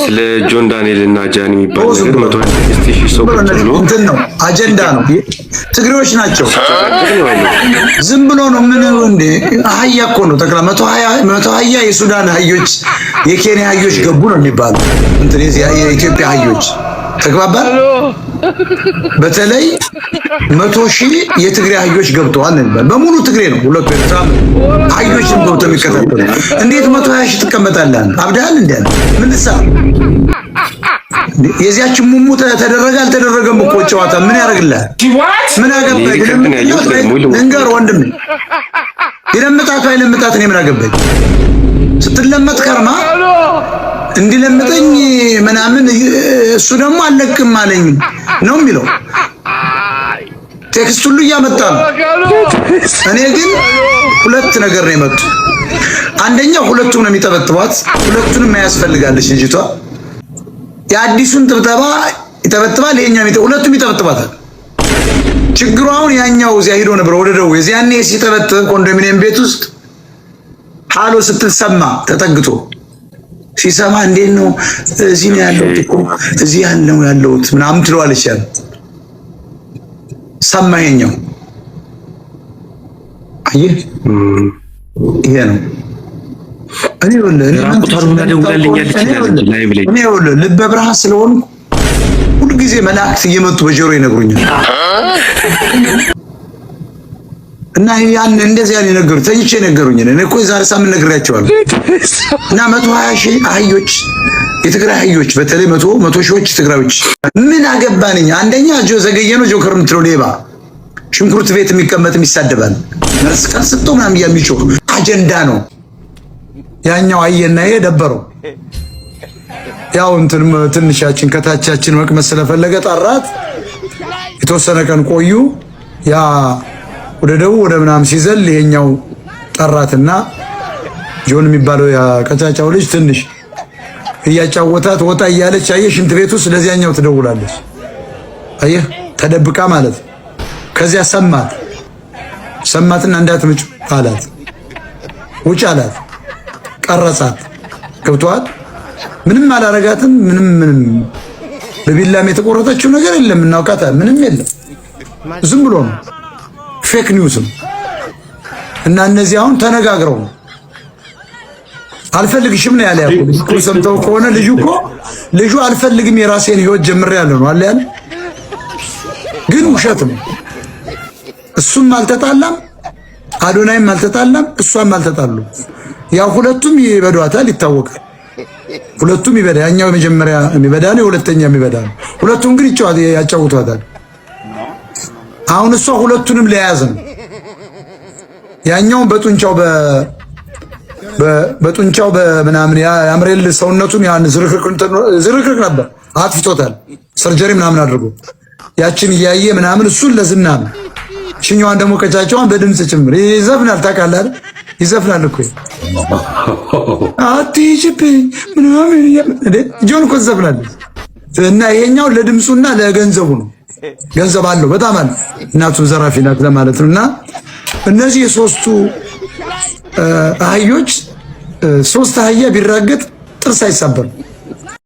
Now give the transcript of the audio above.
ስለ ጆን ዳንኤል እና ጃኒ የሚባል ነገር 126,000 ሰው እንትን ነው አጀንዳ ነው። ትግሬዎች ናቸው። ዝም ብሎ ነው ምን እንደ አህያ እኮ ነው ጠቅላ 120 የሱዳን አህዮች የኬንያ አህዮች ገቡ ነው የሚባለው። እንትን የኢትዮጵያ አህዮች ተግባባል። በተለይ 100,000 የትግሬ አህዮች ገብተዋል ነው የሚባለው። በሙሉ ትግሬ ነው። ሁለቱ ኤርትራ አህዮችን ገብተው የሚከታተሉ እንዴት 120,000 ትቀመጣለህ? አብዳል እንዴ? ምን ልሰራ? የዚያችን ሙሙ ተደረገ አልተደረገም እኮ ጨዋታ ምን ያደርግልሃል? ምን አገባኝ? ልንገር ወንድም ይለምጣት አይለምጣት እኔ ምን አገባኝ? ስትለመጥ ከርማ እንዲለምጠኝ ምናምን እሱ ደግሞ አለቅም አለኝ ነው የሚለው። ቴክስት ሁሉ እያመጣ ነው። እኔ ግን ሁለት ነገር ነው የመጡ። አንደኛው ሁለቱም ነው የሚጠበጥቧት፣ ሁለቱንም ያስፈልጋለች ልጅቷ። የአዲሱን ጥብጠባ ይጠበጥባል፣ ይሄኛው ሁለቱም ይጠበጥባታል። ችግሩ አሁን ያኛው እዚያ ሄዶ ነበር ወደ ደው የዚያኔ ሲጠበጥብ ኮንዶሚኒየም ቤት ውስጥ ሃሎ ስትሰማ ተጠግቶ ሲሰማ እንዴት ነው እዚህ ነው ያለሁት እኮ እዚህ ያለሁት ምናምን ትለዋለች። ያ ሰማኸኛው አየህ፣ ይሄ ነው እኔ ልበ ብርሃን ስለሆንኩ ሁልጊዜ መላእክት እየመጡ በጆሮ ይነግሩኛል። እና ያን እንደዚህ ያለ ነገሩ ተኝቼ ነገሩኝ። እኔ እኮ ዛሬ ሳምንት ነግሬያቸዋለሁ። እና 120,000 አህዮች የትግራይ አህዮች በተለይ 100,000 ትግራዮች ምን አገባንኝ? አንደኛ ዘገየ ነው ጆከር የምትለው ሌባ ሽንኩርት ቤት የሚቀመጥ የሚሳደባል መስቀል ስጦ ምናምን የሚጮህ አጀንዳ ነው። ያኛው አየና ይሄ ደበረው። ያው ትንሻችን ከታቻችን መቅመስ ስለፈለገ ጠራት። የተወሰነ ቀን ቆዩ። ያ ወደ ደቡብ ወደ ምናምን ሲዘል ይሄኛው ጠራትና ጆን የሚባለው ያ ቀጫጫው ልጅ ትንሽ እያጫወታት ወጣ እያለች አየህ ሽንት ቤት ውስጥ ለዚያኛው ትደውላለች። አየህ ተደብቃ ማለት። ከዚያ ሰማትና እንዳትምጭ አላት። ውጭ አላት። ቀረጻት። ገብቷል። ምንም አላረጋትም። ምንም በቢላም የተቆረጠችው ነገር የለም። እናውቃታ ምንም የለም። ዝም ብሎ ነው ፌክ ኒውስ ነው። እና እነዚህ አሁን ተነጋግረው ነው አልፈልግሽም ነው ያለ። ያው ሰምተው ከሆነ ልጁ አልፈልግም የራሴን ህይወት ጀምሬያለሁ ነው አለ ያለ። ግን ውሸት ነው። እሱም አልተጣላም፣ አዶናይም አልተጣላም፣ እሷም አልተጣሉ። ያው ሁለቱም ይበዷታል፣ ይታወቃል። ሁለቱም ይበዳ። ያኛው የመጀመሪያ የሚበዳ ነው፣ የሁለተኛ የሚበዳ ነው። ሁለቱም ግን ያጫውቷታል። አሁን እሷ ሁለቱንም ለያዝ ነው። ያኛውን በጡንቻው በምናምን ያምሬል ሰውነቱን ያን ዝርክርክ ነበር አጥፍቶታል። ሰርጀሪ ምናምን አድርጎ ያችን እያየ ምናምን እሱን ለዝና ነው። ሽኛዋን ደግሞ ቀጫጫዋን በድምጽ ጭምር ይዘፍናል። ታውቃለህ አይደል? ይዘፍናል እኮ አትይጭብኝ ምናምን ጆን እኮ ይዘፍናል። እና ይሄኛው ለድምጹና ለገንዘቡ ነው። ገንዘብ አለው በጣም አለ። እናቱም ዘራፊ ናት ለማለት ነው። እና እነዚህ የሶስቱ አህዮች ሶስት አህያ ቢራገጥ ጥርስ አይሰበርም።